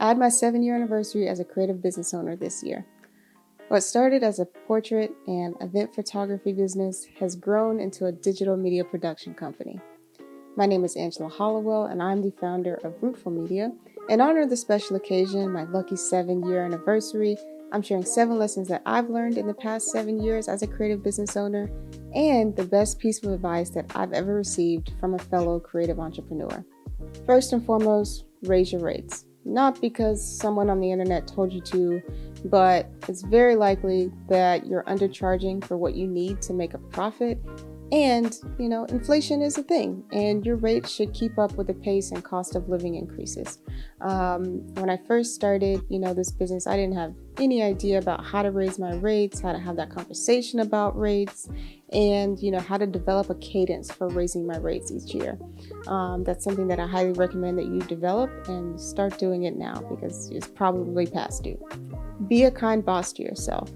I had my 7-year anniversary as a creative business owner this year. What started as a portrait and event photography business has grown into a digital media production company. My name is Angela Hollowell, and I'm the founder of Rootful Media. In honor of the special occasion, my lucky 7-year anniversary, I'm sharing 7 lessons that I've learned in the past 7 years as a creative business owner, and the best piece of advice that I've ever received from a fellow creative entrepreneur. First and foremost, raise your rates. Not because someone on the internet told you to, but it's very likely that you're undercharging for what you need to make a profit. And, inflation is a thing, and your rates should keep up with the pace and cost of living increases. When I first started, this business, I didn't have any idea about how to raise my rates, how to have that conversation about rates, and, how to develop a cadence for raising my rates each year. That's something that I highly recommend that you develop and start doing it now because it's probably past due. Be a kind boss to yourself.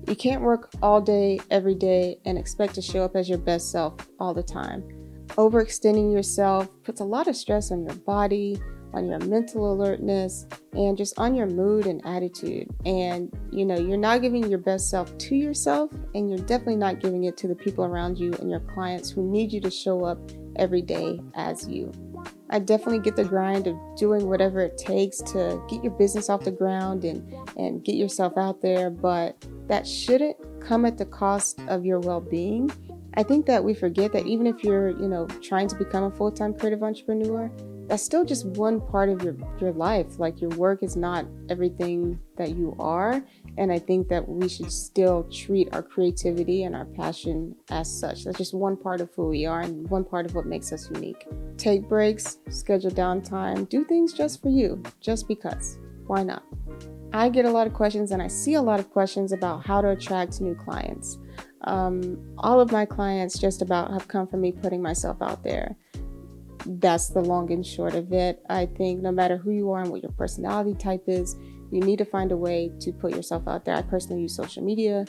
You can't work all day, every day, and expect to show up as your best self all the time. Overextending yourself puts a lot of stress on your body, on your mental alertness, and just on your mood and attitude. And, you're not giving your best self to yourself, and you're definitely not giving it to the people around you and your clients who need you to show up every day as you. I definitely get the grind of doing whatever it takes to get your business off the ground and get yourself out there, but that shouldn't come at the cost of your well-being. I think that we forget that even if you're, trying to become a full-time creative entrepreneur, that's still just one part of your life. Like, your work is not everything that you are. And I think that we should still treat our creativity and our passion as such. That's just one part of who we are and one part of what makes us unique. Take breaks, schedule downtime, do things just for you, just because. Why not? I get a lot of questions and I see a lot of questions about how to attract new clients. All of my clients just about have come from me putting myself out there. That's the long and short of it. I think no matter who you are and what your personality type is, you need to find a way to put yourself out there. I personally use social media.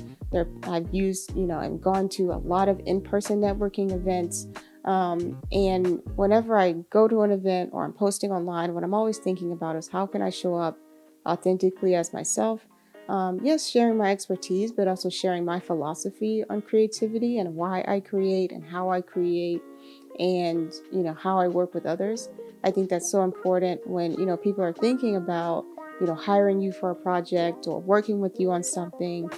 I've used, and gone to a lot of in-person networking events. And whenever I go to an event or I'm posting online, what I'm always thinking about is how can I show up authentically as myself. Yes, sharing my expertise, but also sharing my philosophy on creativity and why I create and how I create and, how I work with others. I think that's so important when, people are thinking about, hiring you for a project or working with you on something.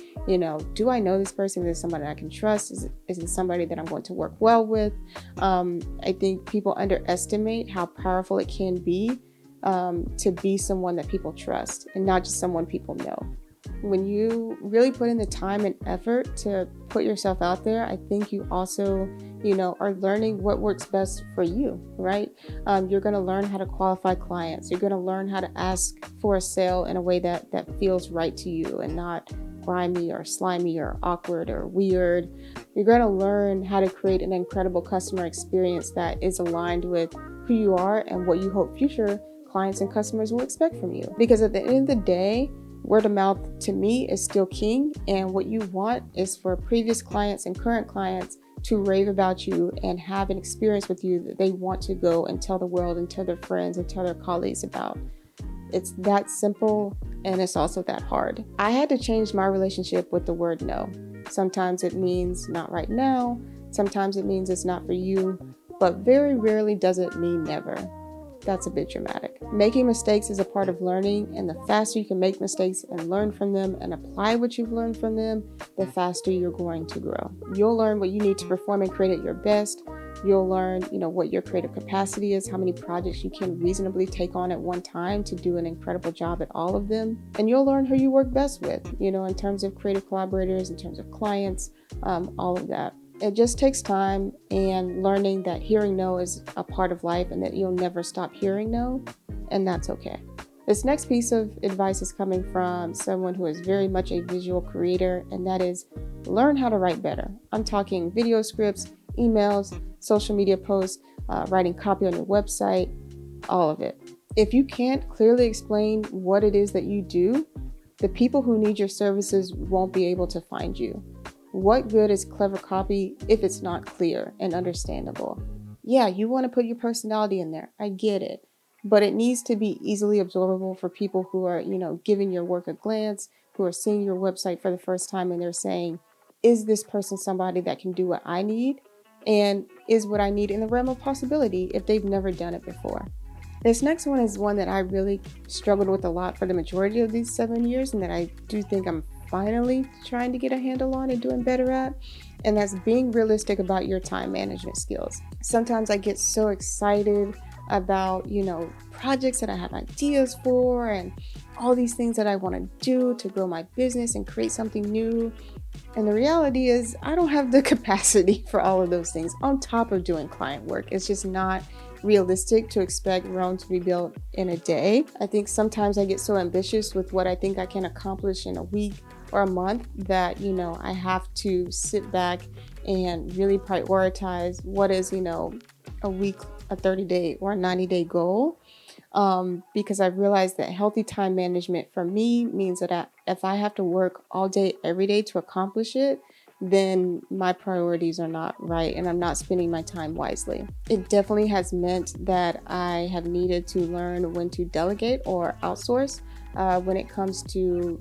Do I know this person? Is it somebody I can trust? Is it somebody that I'm going to work well with? I think people underestimate how powerful it can be to be someone that people trust and not just someone people know. When you really put in the time and effort to put yourself out there, I think you also, are learning what works best for you, right? You're going to learn how to qualify clients. You're going to learn how to ask for a sale in a way that feels right to you and not grimy or slimy or awkward or weird. You're going to learn how to create an incredible customer experience that is aligned with who you are and what you hope future clients and customers will expect from you. Because at the end of the day, word of mouth to me is still king, and what you want is for previous clients and current clients to rave about you and have an experience with you that they want to go and tell the world and tell their friends and tell their colleagues about. It's that simple, and it's also that hard. I had to change my relationship with the word no. Sometimes it means not right now, sometimes it means it's not for you, but very rarely does it mean never. That's a bit dramatic. Making mistakes is a part of learning, and the faster you can make mistakes and learn from them and apply what you've learned from them, the faster you're going to grow. You'll learn what you need to perform and create at your best. You'll learn, what your creative capacity is, how many projects you can reasonably take on at one time to do an incredible job at all of them. And you'll learn who you work best with, in terms of creative collaborators, in terms of clients, all of that. It just takes time and learning that hearing no is a part of life and that you'll never stop hearing no, and that's okay. This next piece of advice is coming from someone who is very much a visual creator, and that is learn how to write better. I'm talking video scripts, emails, social media posts, writing copy on your website, all of it. If you can't clearly explain what it is that you do, the people who need your services won't be able to find you. What good is clever copy if it's not clear and understandable? Yeah, you want to put your personality in there. I get it. but it needs to be easily absorbable for people who are, giving your work a glance, who are seeing your website for the first time and they're saying, is this person somebody that can do what I need? And is what I need in the realm of possibility if they've never done it before? This next one is one that I really struggled with a lot for the majority of these 7 years, and that I do think I'm finally trying to get a handle on and doing better at. And that's being realistic about your time management skills. Sometimes I get so excited about, projects that I have ideas for and all these things that I want to do to grow my business and create something new. And the reality is, I don't have the capacity for all of those things on top of doing client work. It's just not realistic to expect Rome to be built in a day. I think sometimes I get so ambitious with what I think I can accomplish in a week or a month that, I have to sit back and really prioritize what is, a week, a 30-day or a 90-day goal. Because I've realized that healthy time management for me means that if I have to work all day, every day to accomplish it, then my priorities are not right and I'm not spending my time wisely. It definitely has meant that I have needed to learn when to delegate or outsource when it comes to,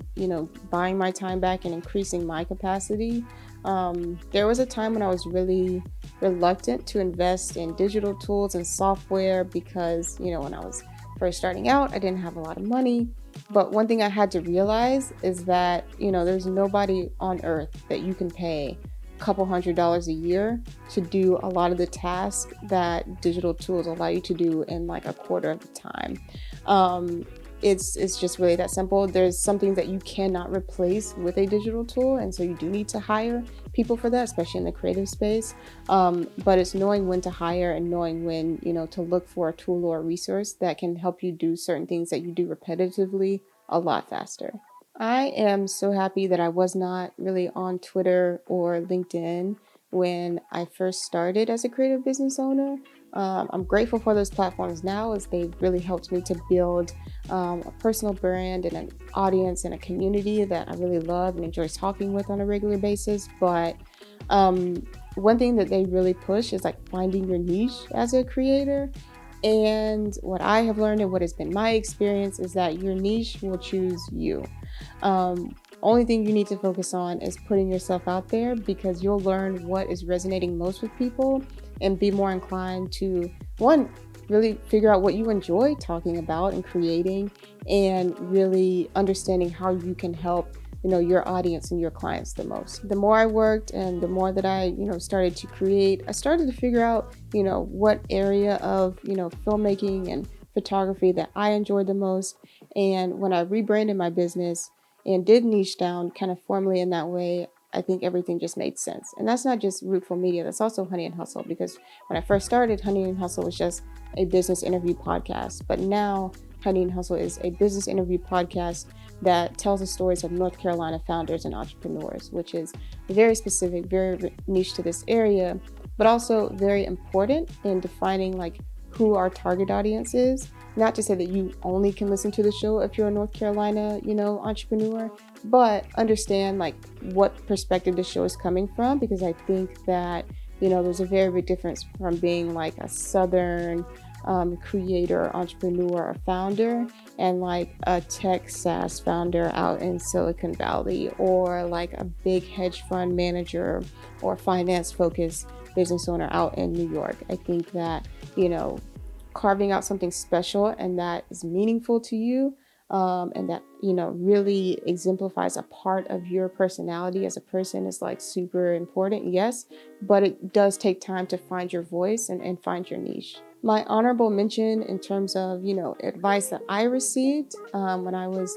buying my time back and increasing my capacity. There was a time when I was really reluctant to invest in digital tools and software because, when I was first starting out, I didn't have a lot of money. But one thing I had to realize is that, there's nobody on earth that you can pay a couple $100s a year to do a lot of the tasks that digital tools allow you to do in like a quarter of the time. It's just really that simple. There's something that you cannot replace with a digital tool, and so you do need to hire people for that, especially in the creative space. But it's knowing when to hire and knowing when, to look for a tool or a resource that can help you do certain things that you do repetitively a lot faster. I am so happy that I was not really on Twitter or LinkedIn when I first started as a creative business owner. I'm grateful for those platforms now, as they've really helped me to build a personal brand and an audience and a community that I really love and enjoy talking with on a regular basis. But one thing that they really push is like finding your niche as a creator. And what I have learned and what has been my experience is that your niche will choose you. Only thing you need to focus on is putting yourself out there, because you'll learn what is resonating most with people and be more inclined to, one, really figure out what you enjoy talking about and creating, and really understanding how you can help your audience and your clients the most. The more I worked and the more that I started to create, I started to figure out what area of filmmaking and photography that I enjoyed the most. And when I rebranded my business and did niche down kind of formally in that way, I think everything just made sense. And that's not just Rootful Media, that's also Honey and Hustle, because when I first started, Honey and Hustle was just a business interview podcast. But now Honey and Hustle is a business interview podcast that tells the stories of North Carolina founders and entrepreneurs, which is very specific, very niche to this area, but also very important in defining like who our target audience is. Not to say that you only can listen to the show if you're a North Carolina, entrepreneur, but understand like what perspective the show is coming from, because I think that, there's a very big difference from being like a Southern creator, entrepreneur, or founder, and like a tech SaaS founder out in Silicon Valley, or like a big hedge fund manager or finance focused business owner out in New York. I think that, carving out something special and that is meaningful to you, and that, really exemplifies a part of your personality as a person is like super important, yes, but it does take time to find your voice and find your niche. My honorable mention in terms of, advice that I received when I was,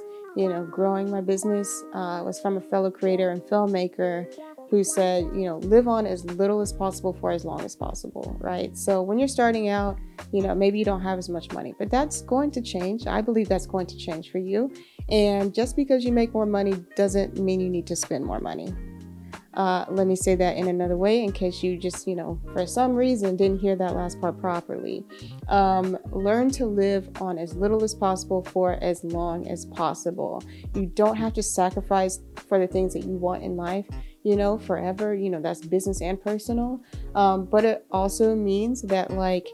growing my business was from a fellow creator and filmmaker who said, live on as little as possible for as long as possible, right? So when you're starting out, maybe you don't have as much money, but that's going to change. I believe that's going to change for you. And just because you make more money doesn't mean you need to spend more money. Let me say that in another way in case you just, for some reason didn't hear that last part properly. Learn to live on as little as possible for as long as possible. You don't have to sacrifice for the things that you want in life, forever. That's business and personal. But it also means that like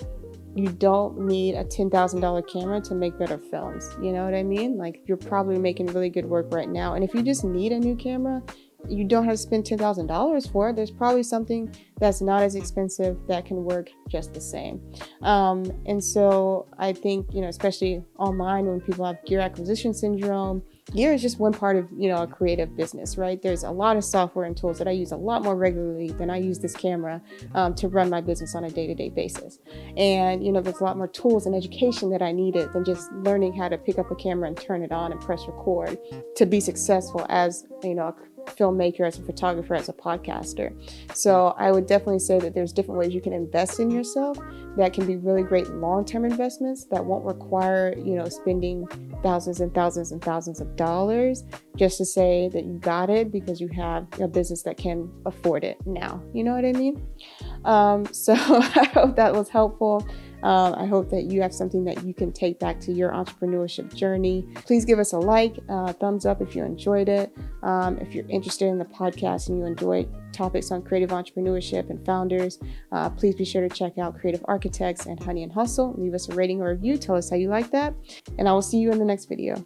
you don't need a $10,000 camera to make better films. You know what I mean? Like, you're probably making really good work right now. And if you just need a new camera, you don't have to spend $10,000 for it. There's probably something that's not as expensive that can work just the same. And so I think, especially online, when people have gear acquisition syndrome, gear is just one part of, a creative business, right? There's a lot of software and tools that I use a lot more regularly than I use this camera to run my business on a day-to-day basis. And, there's a lot more tools and education that I needed than just learning how to pick up a camera and turn it on and press record to be successful as, a filmmaker, as a photographer, as a podcaster. So I would definitely say that there's different ways you can invest in yourself that can be really great long-term investments that won't require, spending thousands and thousands and thousands of dollars just to say that you got it because you have a business that can afford it now. You know what I mean? So I hope that was helpful. I hope that you have something that you can take back to your entrepreneurship journey. Please give us a like, thumbs up if you enjoyed it. If you're interested in the podcast and you enjoy topics on creative entrepreneurship and founders, please be sure to check out Creative Architects and Honey and Hustle. Leave us a rating or review. Tell us how you like that. And I will see you in the next video.